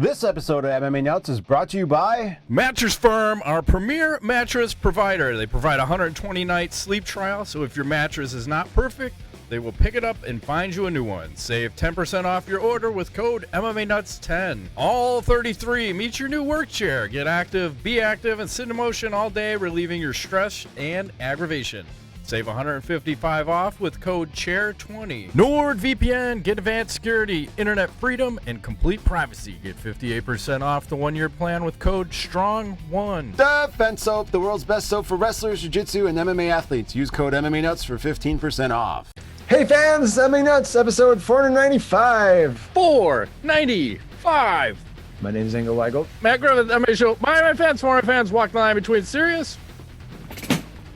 This episode of MMA Nuts is brought to you by Mattress Firm, our premier mattress provider. They provide a 120-night sleep trial, so if your mattress is not perfect, they will pick it up and find you a new one. Save 10% off your order with code MMANUTS10. All 33 meet your new work chair. Get active, be active, and sit in motion all day, relieving your stress and aggravation. Save $155 off with code CHAIR20. NordVPN, get advanced security, internet freedom, and complete privacy. Get 58% off the one-year plan with code STRONG1. Defense Soap, the world's best soap for wrestlers, jiu-jitsu, and MMA athletes. Use code MMA Nuts for 15% off. Hey fans, MMA Nuts, episode 495. 495. My name is Engel Weigel. Matt Griffith, MMA Show. My fans, for my fans, walk the line between serious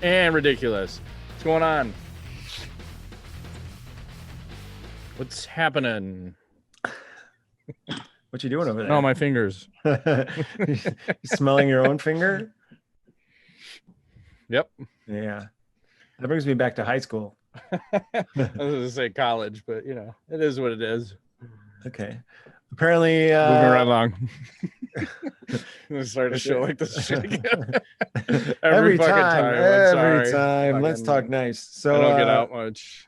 and ridiculous. What's going on? What's happening? What you doing over there? Oh, my fingers. You smelling your own finger? Yep. Yeah. That brings me back to high school. I was going to say college, but you know, it is what it is. Okay. Apparently, moving right along. I'm gonna start a show like this shit again. every fucking time. Every time. Let's talk nice. So I don't get out much.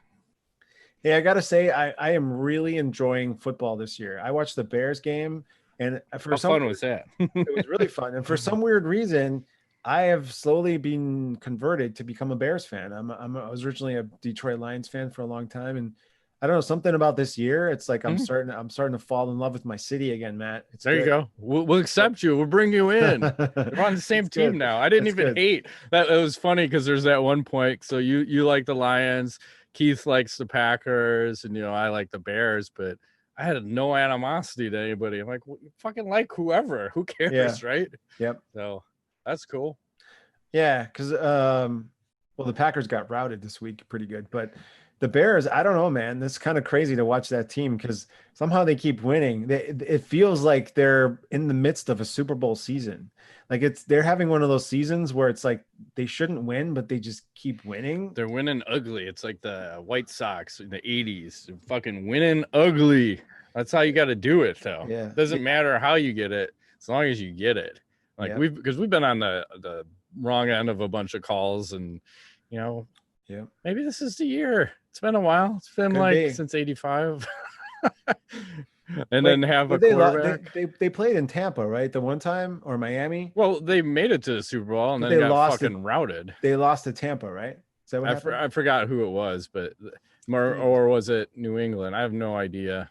Hey, I gotta say, I am really enjoying football this year. I watched the Bears game, and How fun was that? It was really fun. And for some weird reason, I have slowly been converted to become a Bears fan. I was originally a Detroit Lions fan for a long time, and I don't know, something about this year. It's like I'm starting to fall in love with my city again, Matt. It's there. Good. You go. We'll accept you. We'll bring you in. We're on the same team good. now. I didn't That's even good. hate that. It was funny because there's that one point. So you like the Lions, Keith likes the Packers, and I like the Bears, but I had no animosity to anybody. I'm like, well, you fucking like whoever. Who cares, right? Yep. So that's cool. Yeah, because well, the Packers got routed this week pretty good, but the Bears, I don't know, man. It's kind of crazy to watch that team because somehow they keep winning. It feels like they're in the midst of a Super Bowl season. Like they're having one of those seasons where it's like they shouldn't win, but they just keep winning. They're winning ugly. It's like the White Sox in the 80s. They're fucking winning ugly. That's how you got to do it, though. Yeah. It doesn't matter how you get it, as long as you get it. Like because we've been on the wrong end of a bunch of calls, and maybe this is the year. It's been a while. It's been since 85. Then have a quarterback. They played in Tampa, right? The one time, or Miami? Well, they made it to the Super Bowl and then they got fucking routed. They lost to Tampa, right? Is that what happened? I forgot who it was, but or was it New England? I have no idea.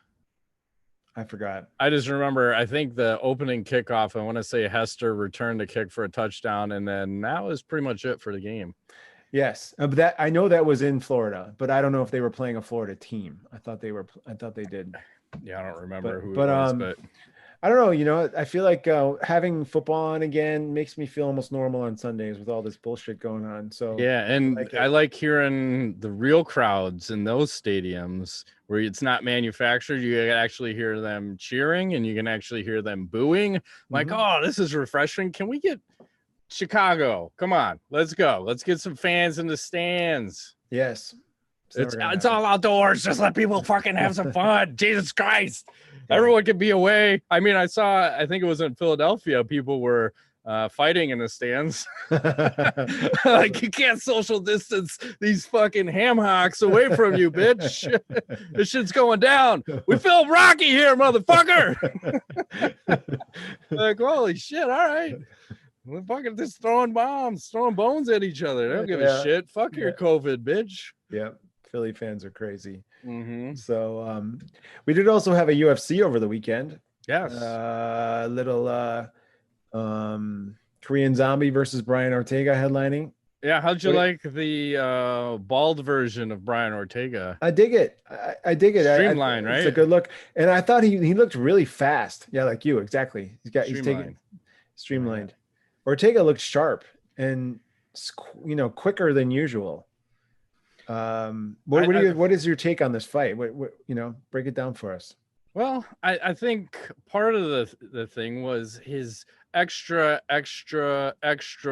I forgot. I just remember, I think the opening kickoff, I want to say Hester returned a kick for a touchdown, and then that was pretty much it for the game. Yes, but I know that was in Florida, but I don't know if they were playing a Florida team. I thought they did. Yeah, I don't remember who it was, but I don't know. I feel like having football on again makes me feel almost normal on Sundays with all this bullshit going on. So yeah, and I like hearing the real crowds in those stadiums where it's not manufactured. You can actually hear them cheering, and you can actually hear them booing. Like, oh, this is refreshing. Can we get Chicago? Come on, let's go. Let's get some fans in the stands. Yes. It's all outdoors. Just let people fucking have some fun. Jesus Christ. Everyone can be away. I mean, I think it was in Philadelphia, people were fighting in the stands. Like, you can't social distance these fucking ham hocks away from you, bitch. This shit's going down. We film Rocky here, motherfucker. Like, holy shit. All right. We're fucking just throwing bombs, throwing bones at each other. They don't give a shit. Fuck your COVID, bitch. Yep. Philly fans are crazy. Mm-hmm. So we did also have a UFC over the weekend. Yes. Korean Zombie versus Brian Ortega headlining. Yeah, how'd you like the bald version of Brian Ortega? I dig it. I dig it. Streamlined, right? It's a good look. And I thought he looked really fast. Yeah, like you, exactly. He's taking streamlined. Ortega looked sharp and quicker than usual. What is your take on this fight? What break it down for us. Well, I think part of the thing was his extra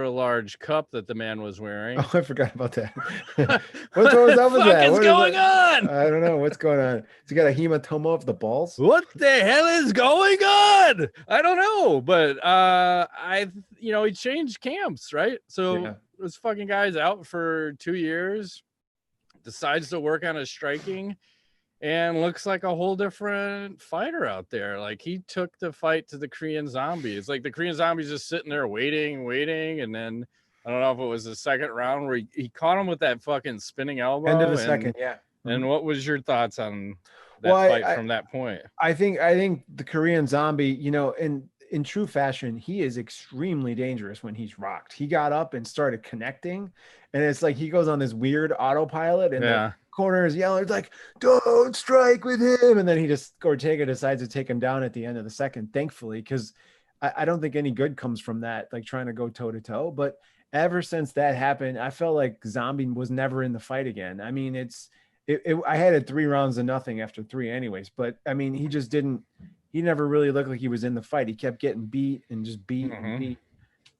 large cup that the man was wearing. Oh, I forgot about that. What was up with that? is What going on? I don't know what's going on. Has he got a hematoma of the balls? What the hell is going on? I don't know, but he changed camps, right? So this fucking guy's out for 2 years, decides to work on his striking, and looks like a whole different fighter out there. Like, he took the fight to the Korean Zombie. It's like the Korean Zombie's just sitting there waiting, and then I don't know if it was the second round where he caught him with that fucking spinning elbow. End of the second, yeah. And what was your thoughts on that fight from that point? I think the Korean Zombie, in true fashion, he is extremely dangerous when he's rocked. He got up and started connecting, and it's like he goes on this weird autopilot, and the corner is yelling, it's like, don't strike with him. And then Ortega decides to take him down at the end of the second, thankfully, because I don't think any good comes from that, like trying to go toe to toe. But ever since that happened, I felt like Zombie was never in the fight again. I mean, I had it 3 rounds to nothing after 3 anyways, but I mean, he never really looked like he was in the fight. He kept getting beat and just beat and beat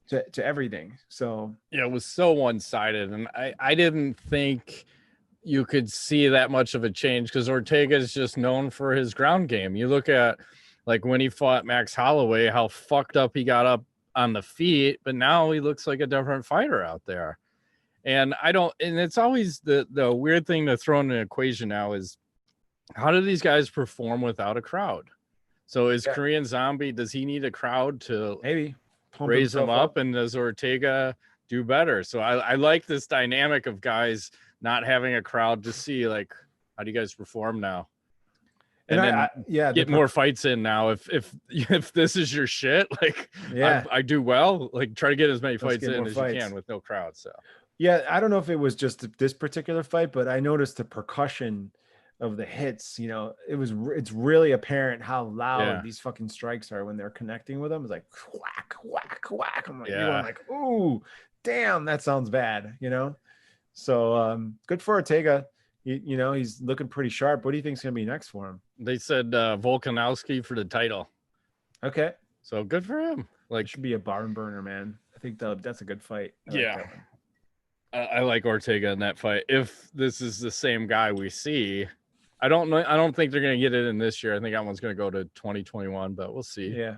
to everything. So yeah, it was so one-sided, and I didn't think you could see that much of a change because Ortega is just known for his ground game. You look at like when he fought Max Holloway, how fucked up he got up on the feet, but now he looks like a different fighter out there. And it's always the weird thing to throw in an equation now is, how do these guys perform without a crowd? So is Korean Zombie, does he need a crowd to maybe raise him up? And does Ortega do better? So I like this dynamic of guys not having a crowd to see, like, how do you guys perform now? And then get more fights in now. If this is your shit, like, I do well, like, try to get as many fights in as you can with no crowd. So yeah, I don't know if it was just this particular fight, but I noticed the percussion of the hits. It's really apparent how loud these fucking strikes are when they're connecting with them. It's like whack, whack, whack. I'm like, you're like, ooh, damn, that sounds bad. So good for Ortega. He's looking pretty sharp. What do you think's gonna be next for him? They said Volkanovski for the title. Okay, so good for him. Like, it should be a barn burner, man. I think that's a good fight. I like Ortega in that fight. If this is the same guy we see, I don't know. I don't think they're going to get it in this year. I think that one's going to go to 2021, but we'll see. Yeah.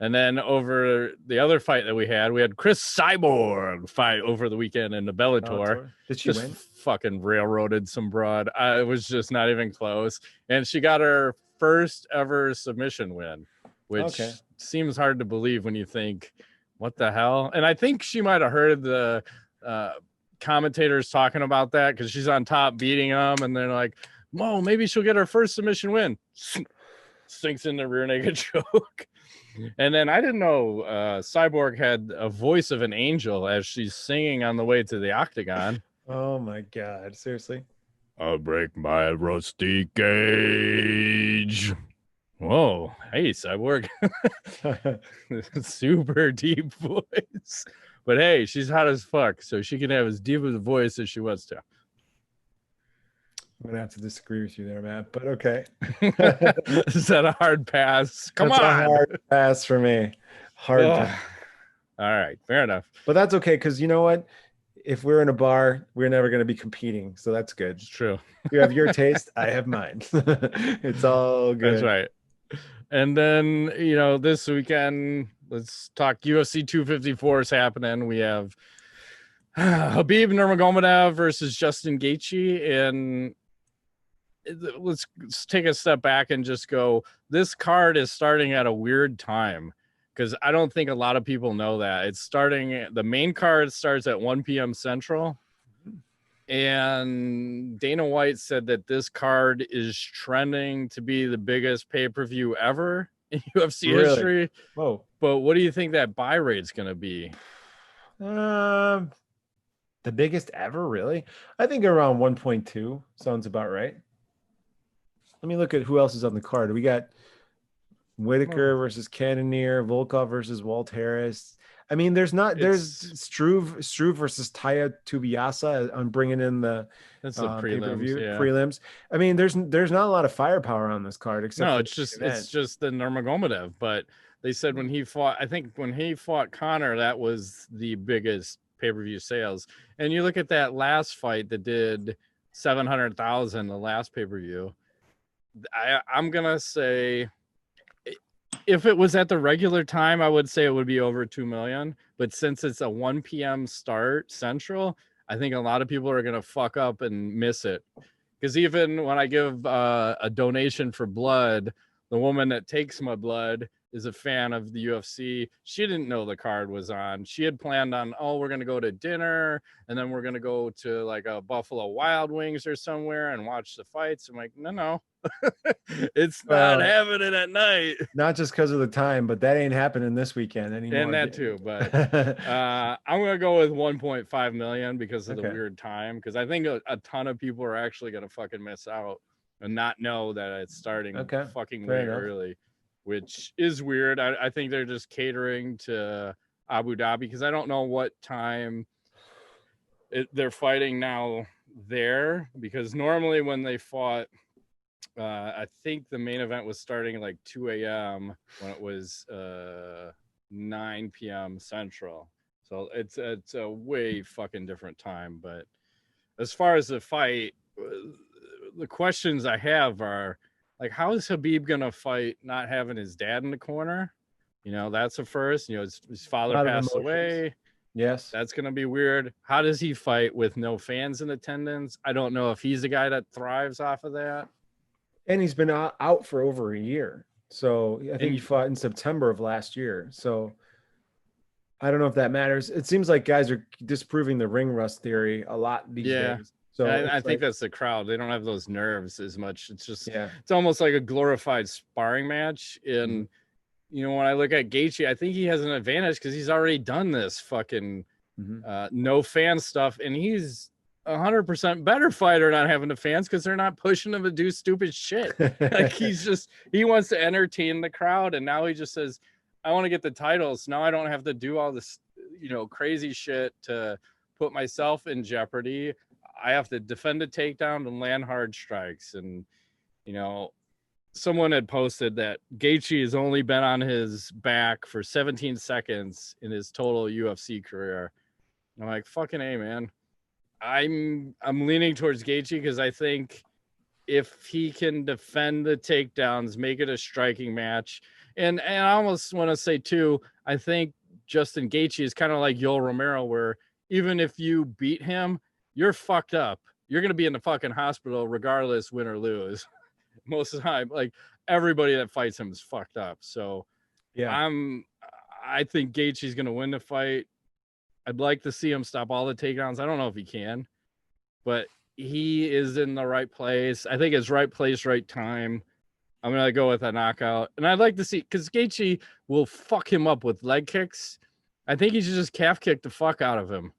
And then over the other fight that we had Cris Cyborg fight over the weekend in the Bellator. Did she win? Fucking railroaded some broad. It was just not even close. And she got her first ever submission win, which seems hard to believe when you think, what the hell? And I think she might have heard the commentators talking about that because she's on top beating them, and they're like, "Whoa, maybe she'll get her first submission win." Sinks in the rear naked choke. And then I didn't know Cyborg had a voice of an angel as she's singing on the way to the octagon. Oh my god, seriously? I'll break my rusty cage. Whoa, hey Cyborg. Super deep voice. But hey, she's hot as fuck, so she can have as deep of a voice as she wants to. I'm gonna have to disagree with you there, Matt. But okay. Is that a hard pass? Come on, a hard pass for me. Hard pass. All right, fair enough. But that's okay, because you know what? If we're in a bar, we're never going to be competing, so that's good. It's true. You have your taste, I have mine. It's all good. That's right. And then this weekend, let's talk UFC 254 is happening. We have Khabib Nurmagomedov versus Justin Gaethje, and let's take a step back and just go, this card is starting at a weird time because I don't think a lot of people know that. It's starting, the main card starts at 1 p.m. Central, and Dana White said that this card is trending to be the biggest pay-per-view ever in UFC history. Whoa. But what do you think that buy rate's going to be? The biggest ever, really? I think around 1.2 sounds about right. Let me look at who else is on the card. We got Whittaker versus Cannonier, Volkov versus Walt Harris. I mean, there's It's- Struve versus Taya Tubiasa on bringing in the That's the pay-per-view prelims. Yeah. prelims. I mean, there's not a lot of firepower on this card except No, for it's the just main event. it's just the Nurmagomedov. But they said when he fought, I think when he fought Connor, that was the biggest pay-per-view sales. And you look at that last fight that did 700,000, the last pay-per-view. I'm gonna say, if it was at the regular time, I would say it would be over 2 million. But since it's a 1 p.m. start Central, I think a lot of people are gonna fuck up and miss it. Because even when I give a donation for blood, the woman that takes my blood is a fan of the UFC. She didn't know the card was on. She had planned on, oh, we're going to go to dinner and then we're going to go to like a Buffalo Wild Wings or somewhere and watch the fights. I'm like, no. It's Well, not happening at night. Not just because of the time, but that ain't happening this weekend anymore. And that too, but I'm gonna go with 1.5 million because of the Okay. weird time. Because I think a ton of people are actually gonna fucking miss out and not know that it's starting fucking Fair way enough. early, which is weird. I think they're just catering to Abu Dhabi because I don't know what time they're fighting now there. Because normally when they fought, I think the main event was starting like 2 a.m. when it was 9 p.m. Central. So it's a way fucking different time. But as far as the fight, the questions I have are like, how is Khabib gonna fight not having his dad in the corner? You know, that's a first. You know, his father passed away. Yes. That's gonna be weird. How does he fight with no fans in attendance? I don't know if he's a guy that thrives off of that. And he's been out for over a year. So I think he fought in September of last year. So I don't know if that matters. It seems like guys are disproving the ring rust theory a lot these days. So I think that's the crowd. They don't have those nerves as much. It's just, yeah, it's almost like a glorified sparring match. And, you know, when I look at Gaethje, I think he has an advantage because he's already done this fucking no fan stuff. And he's 100% better fighter not having the fans because they're not pushing him to do stupid shit. Like he wants to entertain the crowd, and now he just says, I want to get the titles. Now I don't have to do all this, you know, crazy shit to put myself in jeopardy. I have to defend a takedown and land hard strikes. And, you know, someone had posted that Gaethje has only been on his back for 17 seconds in his total UFC career. I'm like, fucking A, man. I'm leaning towards Gaethje because I think if he can defend the takedowns, make it a striking match, and I almost want to say too, I think Justin Gaethje is kind of like Yoel Romero, where even if you beat him, you're fucked up. You're gonna be in the fucking hospital regardless, win or lose. Most of the time, like everybody that fights him is fucked up. So yeah, I think Gaethje's gonna win the fight. I'd like to see him stop all the takedowns. I don't know if he can, but he is in the right place. I think it's right place, right time. I'm going to go with a knockout. And I'd like to see, because Gaethje will fuck him up with leg kicks. I think he should just calf kick the fuck out of him.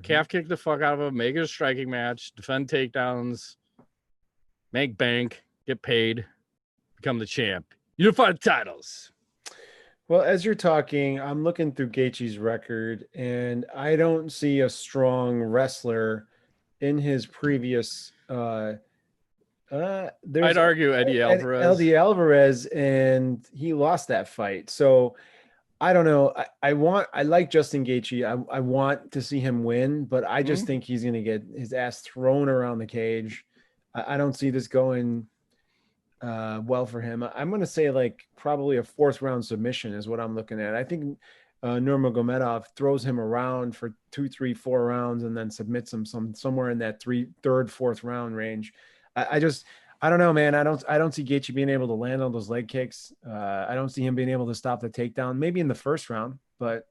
Calf kick the fuck out of him, make it a striking match, defend takedowns, make bank, get paid, become the champ. Unified titles. Well, as you're talking, I'm looking through Gaethje's record, and I don't see a strong wrestler in his previous. I'd argue Eddie Alvarez. Eddie Alvarez, and he lost that fight. So I don't know. I like Justin Gaethje. I want to see him win, but I just think he's going to get his ass thrown around the cage. I don't see this going well for him. I'm going to say like probably a 4th round submission is what I'm looking at. I think Nurmagomedov throws him around for 2, 3, 4 rounds and then submits him somewhere in that 3rd, 4th round range. I don't know, man. I don't see Gaethje being able to land on those leg kicks. I don't see him being able to stop the takedown. Maybe in the 1st round, but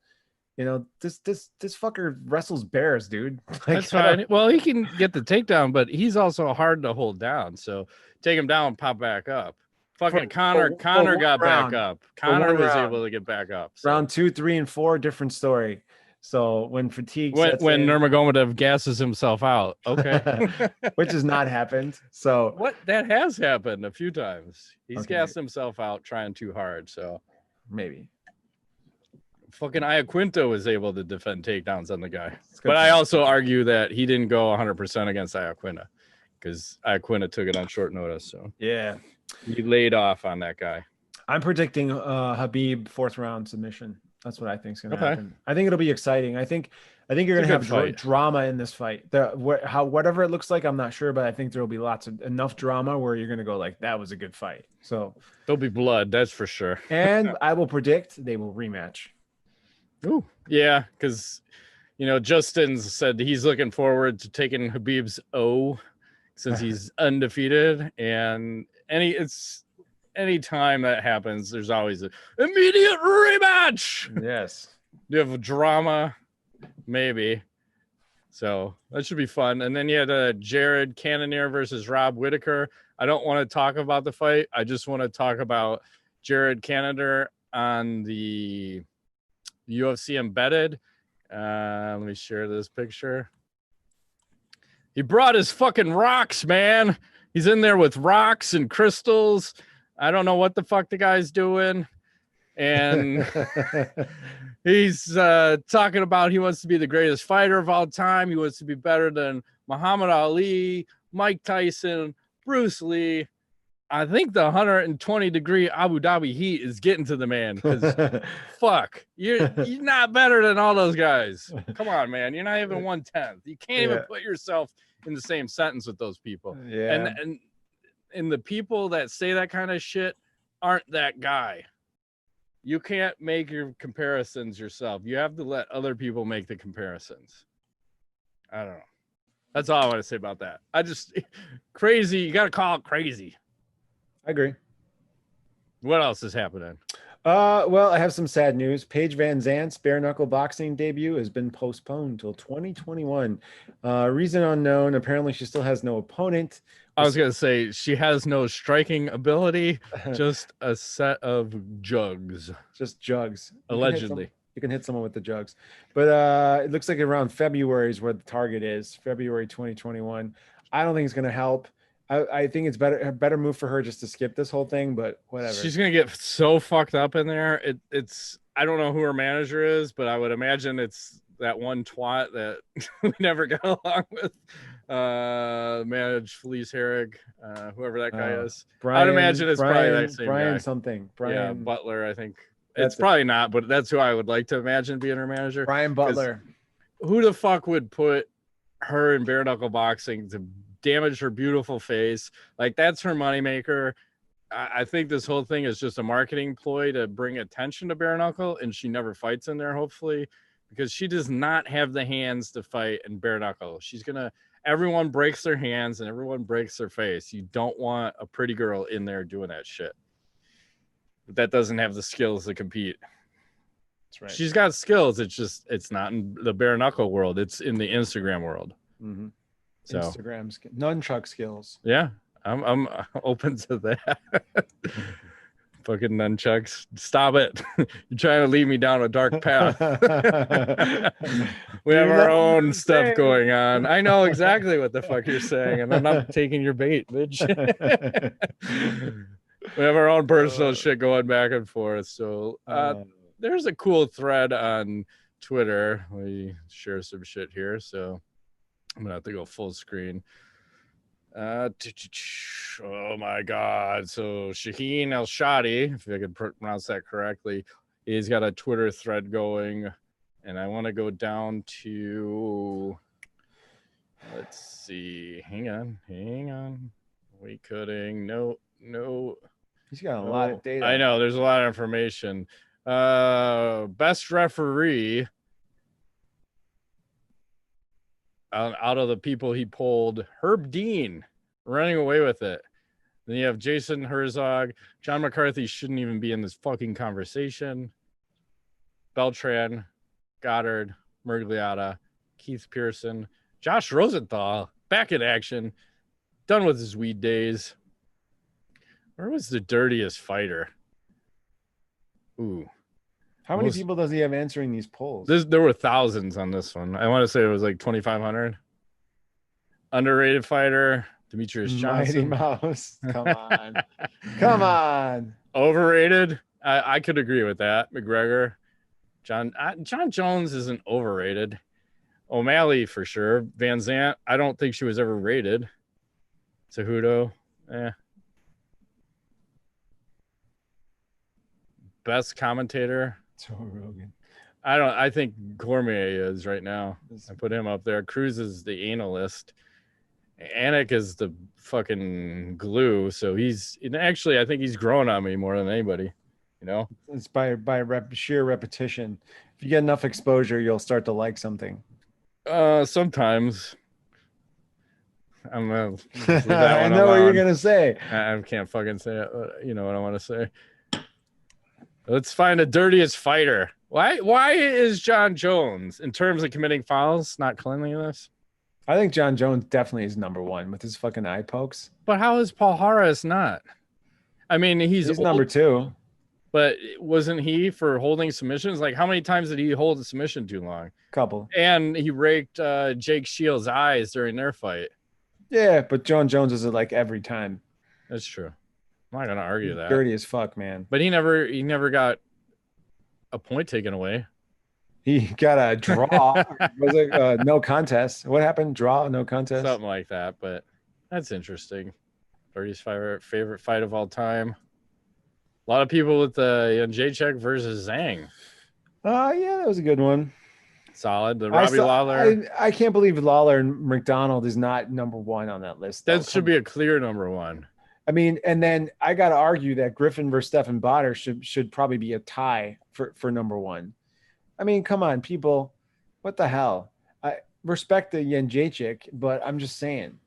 you know, this fucker wrestles bears, dude. Like, that's fine. Well, he can get the takedown, but he's also hard to hold down. So take him down, pop back up. Fucking Connor got back up. Connor was able to get back up. So. Round 2, 3, and 4, different story. So when fatigue when Nurmagomedov gasses himself out, okay, which has not happened. So what that has happened a few times. He's gassed himself out trying too hard. So maybe. Fucking Iaquinta was able to defend takedowns on the guy. It's good But I point. also argue that he didn't go 100% against Iaquinta because Iaquinta took it on short notice. So Yeah. he laid off on that guy. I'm predicting Khabib 4th round submission. That's what I think is going to Okay. happen. I think it'll be exciting. I think you're going to a have good fight. drama in this fight. Whatever it looks like, I'm not sure, but I think there will be enough drama where you're going to go like, that was a good fight. So There'll be blood, that's for sure. and I will predict they will rematch. Ooh, yeah, because Justin said he's looking forward to taking Khabib's O since he's undefeated, and any time that happens, there's always an immediate rematch. Yes. You have drama, maybe. So that should be fun. And then you had Jared Cannonier versus Rob Whittaker. I don't want to talk about the fight. I just want to talk about Jared Cannonier on the UFC Embedded. Let me share this picture. He brought his fucking rocks, man. He's in there with rocks and crystals. I don't know what the fuck the guy's doing. And he's talking about he wants to be the greatest fighter of all time. He wants to be better than Muhammad Ali, Mike Tyson, Bruce Lee. I think the 120-degree Abu Dhabi heat is getting to the man because fuck, you're not better than all those guys. Come on, man. You're not even 1/10. You can't even put yourself in the same sentence with those people. Yeah. And the people that say that kind of shit aren't that guy. You can't make your comparisons yourself. You have to let other people make the comparisons. I don't know. That's all I want to say about that. Crazy. You got to call it crazy. I agree. What else is happening? Well, I have some sad news. Paige VanZant's bare knuckle boxing debut has been postponed till 2021. Reason unknown. Apparently, she still has no opponent. I was gonna say she has no striking ability, just a set of jugs. Just jugs. Allegedly. You can hit someone with the jugs. But it looks like around February is where the target is. February 2021. I don't think it's gonna help. I think it's a better move for her just to skip this whole thing, but whatever. She's gonna get so fucked up in there. It's I don't know who her manager is, but I would imagine it's that one twat that we never got along with. Managed Felice Herrig, whoever that guy is. I'd imagine it's probably that same Brian guy. Something. Yeah, Butler, I think. It's probably not, but that's who I would like to imagine being her manager. Brian Butler. Who the fuck would put her in bare knuckle boxing to damage her beautiful face? Like, that's her moneymaker. I think this whole thing is just a marketing ploy to bring attention to bare knuckle, and she never fights in there, hopefully, because she does not have the hands to fight in bare knuckle. Everyone breaks their hands and everyone breaks their face. You don't want a pretty girl in there doing that shit. But that doesn't have the skills to compete. That's right. She's got skills. It's not in the bare knuckle world. It's in the Instagram world. Mm-hmm. So Instagram nunchuck skills. Yeah, I'm open to that. Fucking nunchucks. Stop it. You're trying to lead me down a dark path. We have our own stuff going on. I know exactly what the fuck you're saying, and I'm not taking your bait, bitch. We have our own personal shit going back and forth. So there's a cool thread on Twitter. We share some shit here, so I'm gonna have to go full screen. Oh my god. So Shaheen El Shadi, if I could pronounce that correctly, he's got a Twitter thread going, and I want to go down to, let's see, hang on, weight cutting, no, he's got a lot of data. I know, there's a lot of information. Best referee out of the people he polled, Herb Dean running away with it. Then you have Jason Herzog. John McCarthy shouldn't even be in this fucking conversation. Beltran, Goddard, Murgliata, Keith Pearson, Josh Rosenthal back in action, done with his weed days. Where was the dirtiest fighter? Ooh. How many people does he have answering these polls? There were thousands on this one. I want to say it was like 2,500. Underrated fighter, Demetrius Johnson. Mighty Mouse. Come on. Come on. Overrated. I could agree with that. McGregor. John Jones isn't overrated. O'Malley for sure. VanZant, I don't think she was ever rated. Cejudo, Best commentator. Joe Rogan. I think Cormier is right now. I put him up there. Cruz is the analyst. Anik is the fucking glue. So I think he's growing on me more than anybody. You know, it's by sheer repetition. If you get enough exposure, you'll start to like something. Sometimes. I'm gonna leave that I one know what you're alone. gonna say. I can't fucking say it. You know what I want to say. Let's find the dirtiest fighter. Why is John Jones, in terms of committing fouls, not cleanliness? I think John Jones definitely is number one with his fucking eye pokes. But how is Paul Harris not? I mean, he's old, number two. But wasn't he for holding submissions? Like, how many times did he hold a submission too long? Couple. And he raked Jake Shields' eyes during their fight. Yeah, but John Jones is like every time. That's true. I'm not gonna argue that. Dirty as fuck, man. But he never got a point taken away. He got a draw. Was it no contest? What happened? Draw, no contest? Something like that, but that's interesting. 30's favorite fight of all time. A lot of people with the Jacek versus Zhang. Yeah, that was a good one. Solid. The Robbie Lawler. I can't believe Lawler and McDonald is not number one on that list. That should be a clear number one. I mean, and then I got to argue that Griffin versus Stephan Botter should probably be a tie for number one. I mean, come on, people. What the hell? I respect the Jędrzejczyk, but I'm just saying.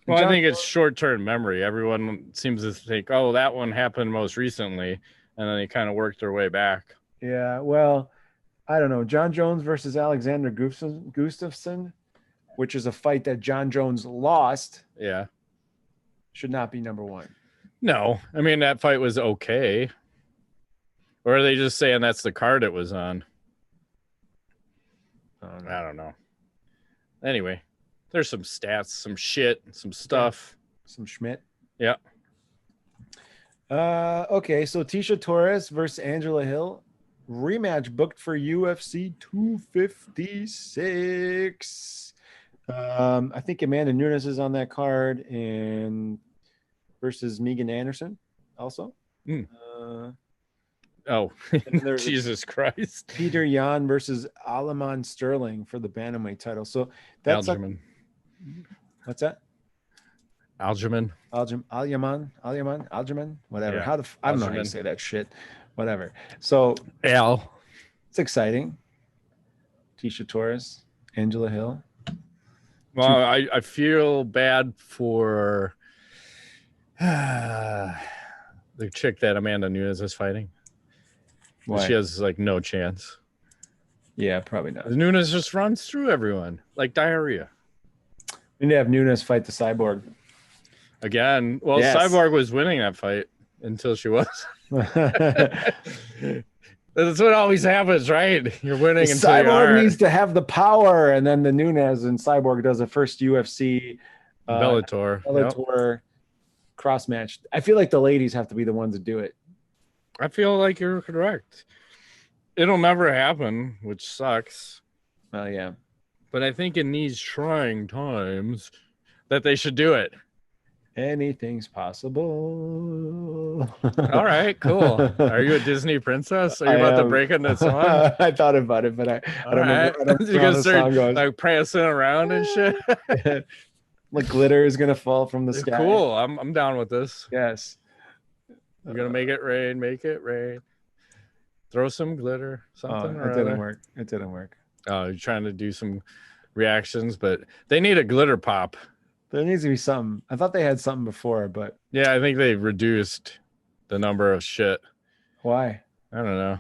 Well, I think it's short-term memory. Everyone seems to think, oh, that one happened most recently, and then they kind of worked their way back. Yeah, well, I don't know. John Jones versus Alexander Gustafsson, which is a fight that John Jones lost. Yeah. Should not be number one. No. I mean, that fight was okay. Or are they just saying that's the card it was on? I don't know. Anyway, there's some stats, some shit, some stuff. Some Schmidt. Yeah. Okay, so Tisha Torres versus Angela Hill. Rematch booked for UFC 256. I think Amanda Nunes is on that card, and versus Megan Anderson also. Jesus Christ. Peter Yan versus Alamon Sterling for the bantamweight title. So that's Aljamain. What's that? Aljamain. Aljamain, whatever. Yeah. I don't know how you say that shit. Whatever. So it's exciting. Tisha Torres, Angela Hill. Well, I feel bad for the chick that Amanda Nunes is fighting. Why? She has like no chance. Yeah, probably not. Nunes just runs through everyone like diarrhea. We need to have Nunes fight the Cyborg. Again. Well, yes. Cyborg was winning that fight until she was. That's what always happens, right? You're winning the until Cyborg needs to have the power, and then the Nunes and Cyborg does the first UFC Bellator cross match. I feel like the ladies have to be the ones to do it. I feel like you're correct. It'll never happen, which sucks. Oh, yeah. But I think in these trying times that they should do it. Anything's possible. All right, cool. Are you a Disney princess? Are you about to break into song? I thought about it, but I don't know. You're gonna start like prancing around and shit. Like glitter is gonna fall from the sky. Cool. I'm down with this. Yes. We're gonna make it rain. Make it rain. Throw some glitter. Something. It didn't work. It didn't work. Oh, you're trying to do some reactions, but they need a glitter pop. There needs to be something. I thought they had something before, but yeah, I think they reduced the number of shit. Why? I don't know.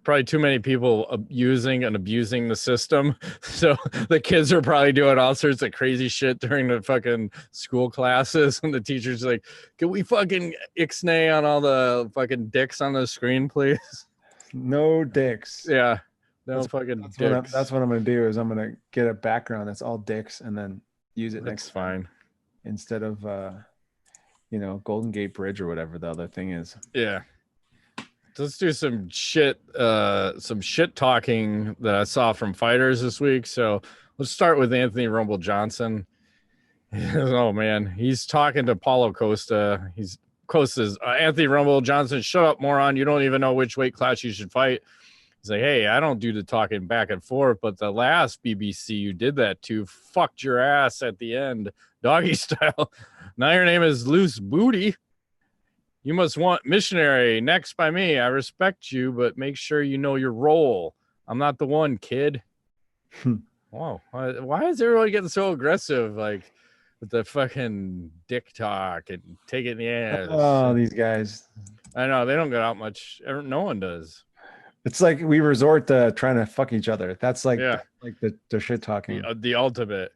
Probably too many people using and abusing the system. So the kids are probably doing all sorts of crazy shit during the fucking school classes. And the teacher's like, can we fucking ixnay on all the fucking dicks on the screen, please? No dicks. Yeah. That's what I'm going to do is I'm going to get a background that's all dicks and then use it next time instead of Golden Gate Bridge or whatever the other thing is. Yeah. let's do some shit talking that I saw from fighters this week. So let's start with Anthony Rumble Johnson. Oh man, he's talking to Paulo Costa. Costa's Anthony Rumble Johnson, shut up, moron. You don't even know which weight class you should fight. He's like, hey, I don't do the talking back and forth, but the last BBC you did that to fucked your ass at the end, doggy style. Now your name is Loose Booty. You must want missionary next by me. I respect you, but make sure you know your role. I'm not the one, kid. Wow. Why is everyone getting so aggressive? Like with the fucking dick talk and take it in the ass. Oh, these guys. I know. They don't get out much. No one does. It's like we resort to trying to fuck each other. That's like, yeah. like the shit talking. The ultimate.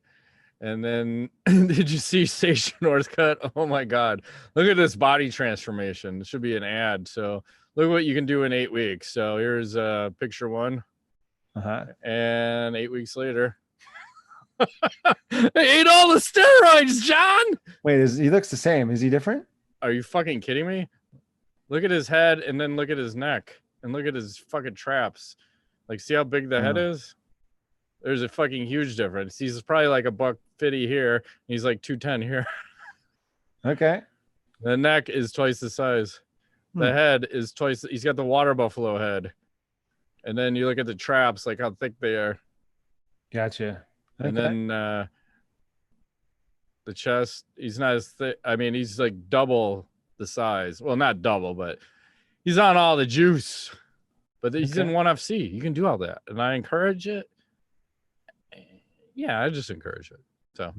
And then did you see Station Northcutt? Oh my God. Look at this body transformation. It should be an ad. So look what you can do in 8 weeks. So here's picture one. And 8 weeks later. They ate all the steroids, John. Wait, he looks the same. Is he different? Are you fucking kidding me? Look at his head and then look at his neck and look at his fucking traps. Like, see how big the head is? There's a fucking huge difference. He's probably like $150 here. And he's like 210 here. Okay. The neck is twice the size. The head is twice. He's got the water buffalo head. And then you look at the traps, like how thick they are. Gotcha. Okay. And then the chest, he's not as thick. I mean, he's like double the size. Well, not double, but he's on all the juice. But he's in ONE FC. You can do all that. And I encourage it. Yeah, I just encourage it. So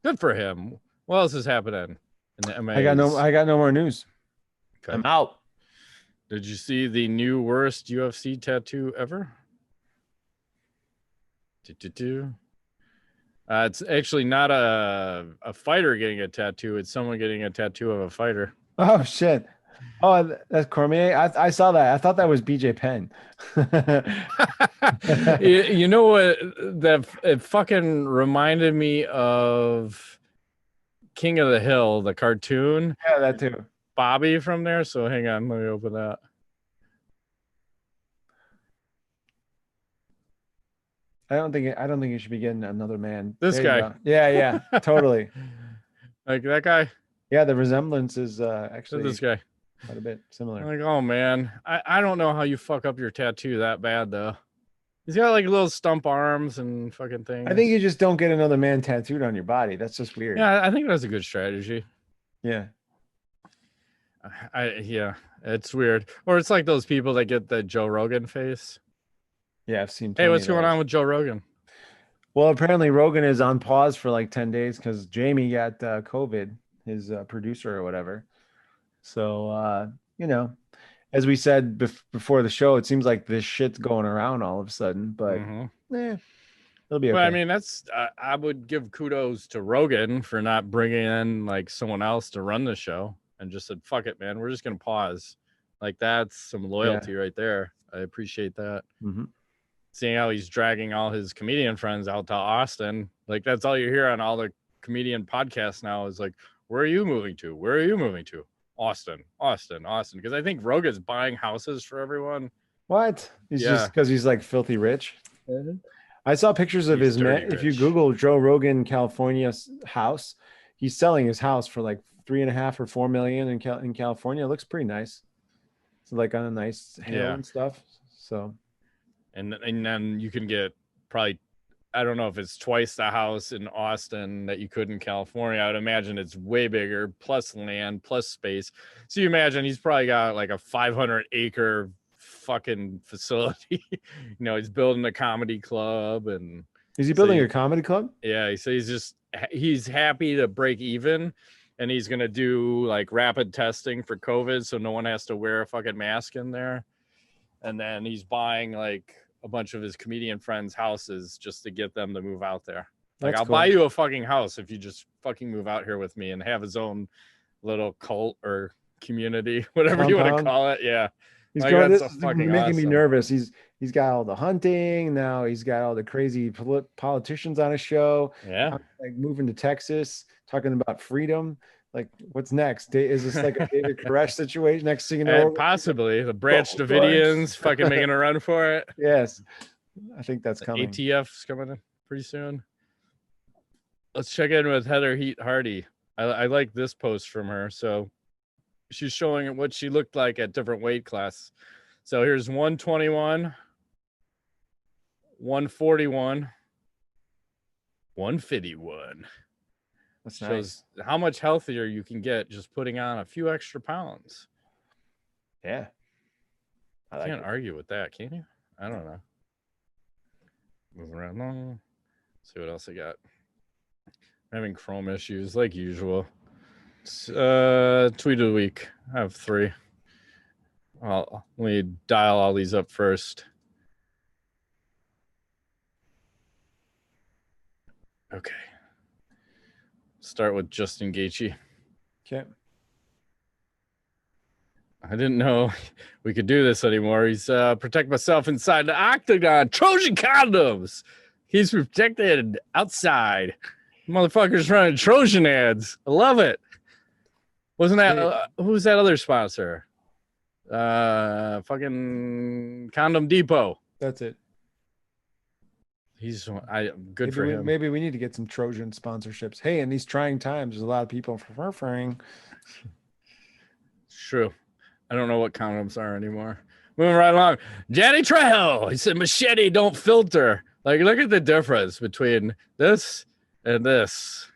good for him. What else is happening in the MMA? I got no more news. Okay. I'm out. Did you see the new worst UFC tattoo ever? It's actually not a fighter getting a tattoo. It's someone getting a tattoo of a fighter. Oh shit. Oh, that's Cormier. I saw that. I thought that was BJ Penn. You know what? It fucking reminded me of King of the Hill, the cartoon. Yeah, that too. Bobby from there. So hang on, let me open that. I don't think you should be getting another man. This guy. Yeah, totally. Like that guy. Yeah, the resemblance is actually this guy. Quite a bit similar. Like, oh man, I don't know how you fuck up your tattoo that bad though. He's got like little stump arms and fucking things. I think you just don't get another man tattooed on your body. That's just weird. Yeah, I think that's a good strategy. Yeah. Yeah, it's weird. Or it's like those people that get the Joe Rogan face. Yeah, I've seen. Hey, what's going on with Joe Rogan? Well, apparently Rogan is on pause for like 10 days because Jamie got COVID, his producer or whatever. So, you know, as we said before the show, it seems like this shit's going around all of a sudden, but it'll be okay. Well, I mean, that's I would give kudos to Rogan for not bringing in like someone else to run the show and just said, fuck it, man. We're just going to pause. Like that's some loyalty right there. I appreciate that. Seeing how he's dragging all his comedian friends out to Austin. Like that's all you hear on all the comedian podcasts now is like, where are you moving to? Where are you moving to? Austin. Because I think Rogan's buying houses for everyone. What? He's just because he's like filthy rich. I saw pictures of his man. If you Google Joe Rogan California house, he's selling his house for like 3.5 or 4 million in California. It looks pretty nice. It's like on a nice hill and stuff. So, and then you can get probably, I don't know if it's twice the house in Austin that you could in California. I would imagine it's way bigger, plus land, plus space. So you imagine he's probably got like a 500-acre fucking facility. You know, he's building a comedy club. And is he building a comedy club? Yeah, so he's happy to break even, and he's gonna do like rapid testing for COVID, so no one has to wear a fucking mask in there. And then he's buying like a bunch of his comedian friends' houses just to get them to move out there. Like, I'll buy you a fucking house if you just fucking move out here with me, and have his own little cult or community, whatever you want to call it. Yeah. He's going, this is making me nervous. He's got all the hunting. Now he's got all the crazy politicians on his show. Yeah. Like moving to Texas, talking about freedom. Like, what's next? Is this like a David Koresh situation? Next thing you know, possibly the Branch Davidians fucking making a run for it. Yes, I think that's coming. ATF's coming in pretty soon. Let's check in with Heather Heat Hardy. I like this post from her. So she's showing what she looked like at different weight classes. So here's 121, 141, 151. That's Shows how much healthier you can get just putting on a few extra pounds. Yeah. I can't argue with that, can you? I don't know. Moving around long. See what else I got. I'm having Chrome issues like usual. Tweet of the week. I have 3. Let me dial all these up first. Okay. Start with Justin Gaethje. Okay. I didn't know we could do this anymore. He's protect myself inside the octagon. Trojan condoms. He's protected outside. Motherfuckers running Trojan ads. I love it. Wasn't that who's that other sponsor? Fucking Condom Depot. That's it. He's good for him. Maybe we need to get some Trojan sponsorships. Hey, in these trying times, there's a lot of people referring. True. I don't know what condoms are anymore. Moving right along. Danny Trejo. He said, machete, don't filter. Like, look at the difference between this and this.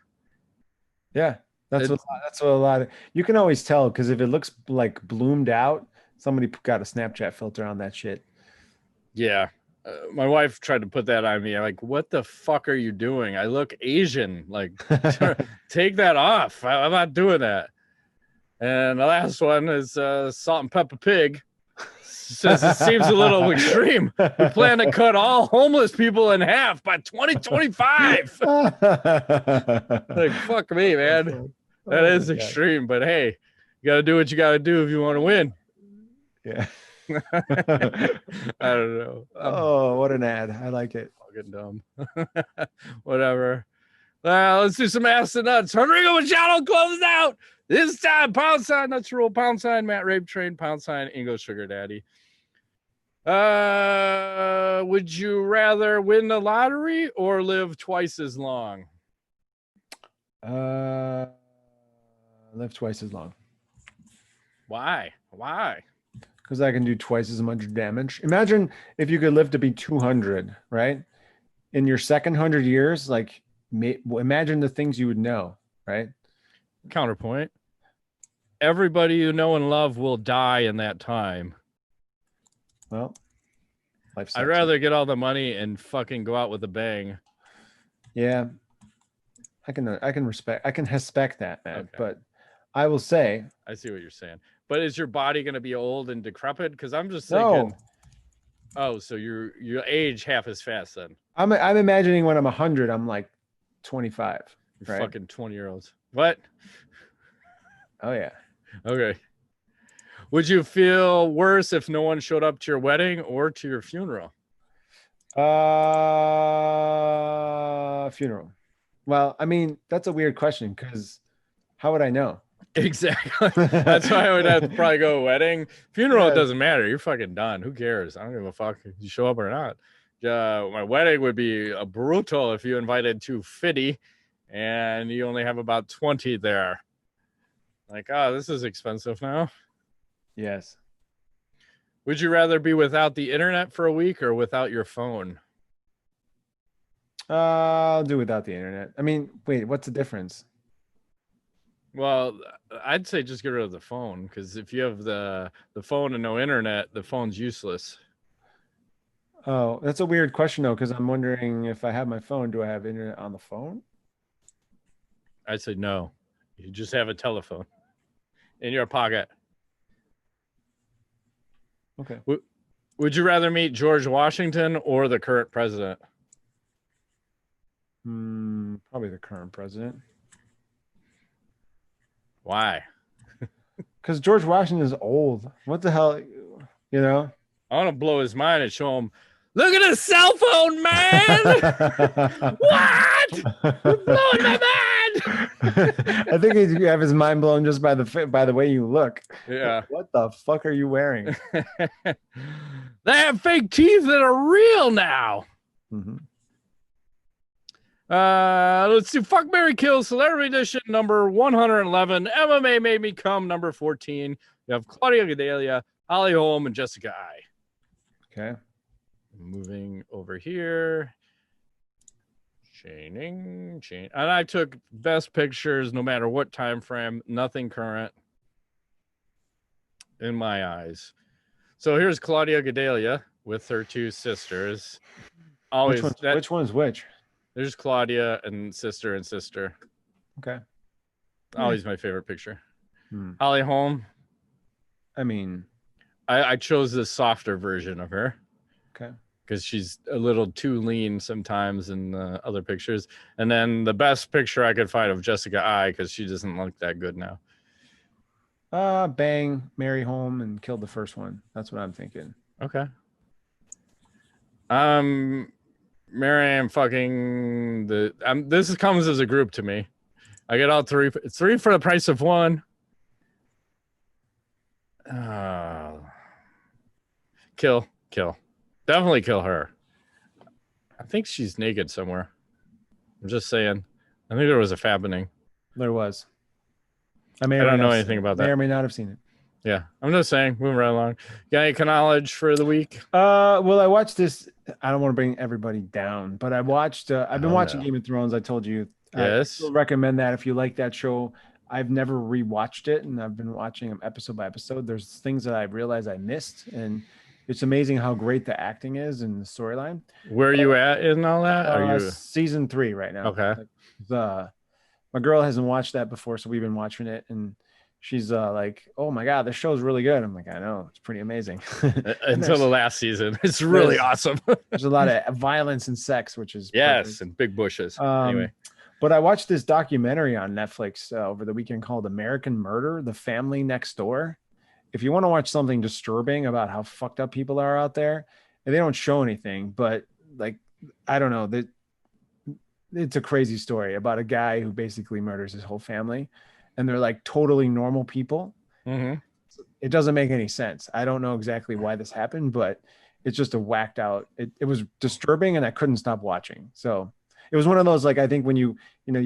Yeah, that's what a lot of. You can always tell because if it looks like bloomed out, somebody got a Snapchat filter on that shit. Yeah. My wife tried to put that on me. I'm like, what the fuck are you doing? I look Asian. Like, take that off. I'm not doing that. And the last one is Salt and Pepper Pig. Says it seems a little extreme. We plan to cut all homeless people in half by 2025. Like, fuck me, man. That is extreme. But hey, you got to do what you got to do if you want to win. Yeah. I don't know. Oh, what an ad. I like it. Fucking dumb. Whatever. Let's do some Ask the Nuts. Rodrigo Machado closes out. This time, pound sign, Nuts Rule, pound sign, Matt Rape Train, pound sign, Ingo Sugar Daddy. Would you rather win the lottery or live twice as long? Live twice as long. Why? Because I can do twice as much damage. Imagine if you could live to be 200, right? In your second 100 years, like, imagine the things you would know, right? Counterpoint. Everybody you know and love will die in that time. Well, life sucks. I'd rather get all the money and fucking go out with a bang. Yeah. I can respect that, man. Okay. But I will say, I see what you're saying. But is your body going to be old and decrepit? Because I'm just thinking. No. Oh, so you age half as fast then? I'm imagining when I'm 100, I'm like 25. You're right? fucking 20-year-olds. What? Oh yeah. Okay. Would you feel worse if no one showed up to your wedding or to your funeral? Funeral. Well, I mean, that's a weird question because how would I know? Exactly. That's why I would have to probably go wedding. Funeral, it doesn't matter. You're fucking done. Who cares? I don't give a fuck if you show up or not. My wedding would be brutal if you invited 250 and you only have about 20 there. Like, oh, this is expensive now. Yes. Would you rather be without the internet for a week or without your phone? I'll do without the internet. I mean, wait, what's the difference? Well, I'd say just get rid of the phone because if you have the phone and no internet, the phone's useless. Oh, that's a weird question though, because I'm wondering if I have my phone, do I have internet on the phone? I'd say no. You just have a telephone in your pocket. Okay. Would you rather meet George Washington or the current president? Probably the current president. Why? Because George Washington is old. What the hell? You know? I want to blow his mind and show him, look at his cell phone, man! What? You're blowing my mind! I think you have his mind blown just by the way you look. Yeah. What the fuck are you wearing? They have fake teeth that are real now. Mm-hmm. Let's do Fuck, Marry, Kill Celebrity Edition number 111. MMA Made Me Come number 14. You have Claudia Gadelha, Holly Holm, and Jessica I. Okay. Moving over here. Chain. And I took best pictures no matter what time frame, nothing current in my eyes. So here's Claudia Gadelha with her two sisters. Always which one's which? There's Claudia and sister. Okay. Always my favorite picture. Holly Holm. I mean, I chose the softer version of her. Okay. Because she's a little too lean sometimes in the other pictures. And then the best picture I could find of Jessica I, because she doesn't look that good now. Bang, marry home, and kill the first one. That's what I'm thinking. Okay. Marianne fucking this comes as a group to me. I get all three for the price of one. Kill. Definitely kill her. I think she's naked somewhere. I'm just saying. I think there was a fappening. There was. I don't know anything about that. May or may not have seen it. Yeah, I'm just saying. Moving right along. Got any knowledge for the week? Well, I watched this. I don't want to bring everybody down, but I watched. I've been watching Game of Thrones. I told you. Yes. I still recommend that if you like that show. I've never rewatched it, and I've been watching them episode by episode. There's things that I realized I missed, and it's amazing how great the acting is and the storyline. Where are you at in all that? Are you season 3 right now? Okay. My girl hasn't watched that before, so we've been watching it, and she's like, "Oh my god, this show's really good." I'm like, "I know, it's pretty amazing." Until the last season, it's really awesome. There's a lot of violence and sex, which is perfect. And big bushes. Anyway. But I watched this documentary on Netflix over the weekend called American Murder: The Family Next Door. If you want to watch something disturbing about how fucked up people are out there, and they don't show anything, but like, I don't know, that it's a crazy story about a guy who basically murders his whole family, and they're like totally normal people. Mm-hmm. It doesn't make any sense. I don't know exactly why this happened, but it's just a whacked out. It was disturbing, and I couldn't stop watching. So it was one of those, like, I think when you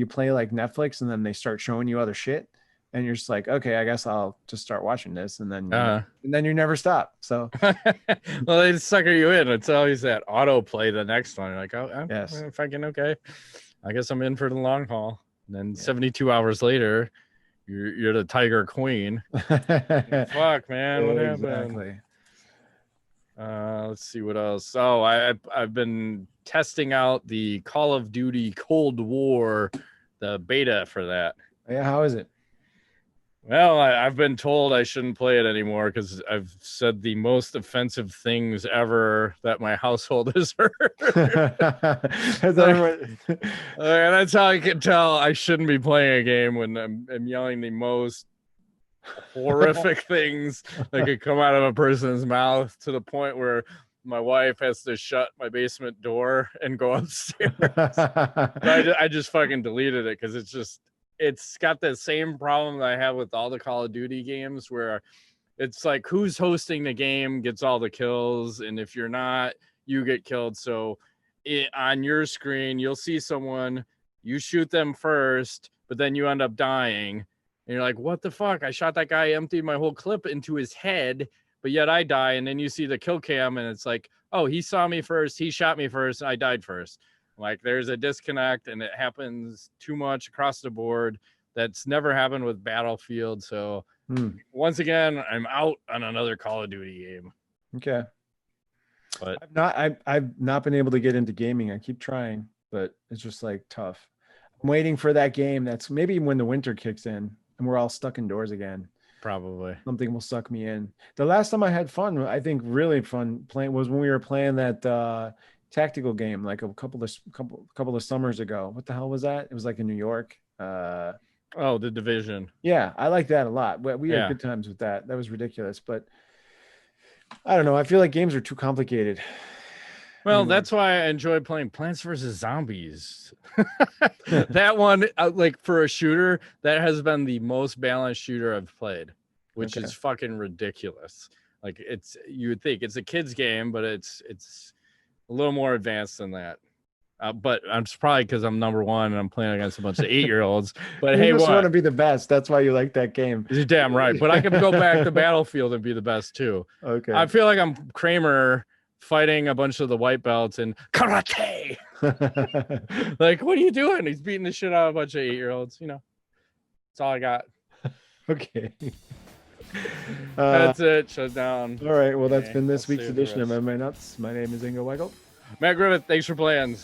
play like Netflix and then they start showing you other shit, and you're just like, okay, I guess I'll just start watching this, and then you never stop. So, well, they sucker you in. It's always that autoplay. The next one, you're like, oh, yes, fucking okay. I guess I'm in for the long haul. And then 72 hours later, you're the Tiger Queen. Fuck, man, what happened? Let's see what else. Oh, I've been testing out the Call of Duty Cold War, the beta for that. Yeah, how is it? Well, I've been told I shouldn't play it anymore because I've said the most offensive things ever that my household has heard. And that's how I can tell I shouldn't be playing a game when I'm yelling the most horrific things that could come out of a person's mouth, to the point where my wife has to shut my basement door and go upstairs. I just fucking deleted it because it's got the same problem that I have with all the Call of Duty games, where it's like who's hosting the game gets all the kills, and if you're not, you get killed. So on your screen, you'll see someone, you shoot them first, but then you end up dying. And you're like, what the fuck? I shot that guy, emptied my whole clip into his head, but yet I die. And then you see the kill cam, and it's like, oh, he saw me first, he shot me first, I died first. Like, there's a disconnect, and it happens too much across the board. That's never happened with Battlefield. So once again, I'm out on another Call of Duty game. Okay. But I've not been able to get into gaming. I keep trying, but it's just like tough. I'm waiting for that game. That's maybe when the winter kicks in and we're all stuck indoors again. Probably something will suck me in. The last time I had fun, I think really fun playing, was when we were playing that tactical game like a couple of summers ago. What the hell was that? It was like in New York. The Division. Yeah, I like that a lot. We had good times with that. That was ridiculous, but I don't know. I feel like games are too complicated. Well, that's why I enjoy playing Plants vs. Zombies. That one, like for a shooter, that has been the most balanced shooter I've played, which is fucking ridiculous. Like you would think it's a kid's game, but it's a little more advanced than that. But I'm probably because I'm number one and I'm playing against a bunch of 8-year-olds. But you just want to be the best. That's why you like that game. You're damn right. But I can go back to Battlefield and be the best too. Okay. I feel like I'm Kramer fighting a bunch of the white belts in karate. Like, what are you doing? He's beating the shit out of a bunch of 8-year-olds. You know, that's all I got. Okay. That's it. Shut down. All right. Well, that's been this week's edition of MMA Nuts. My name is Ingo Weigel. Matt Griffith, thanks for playing.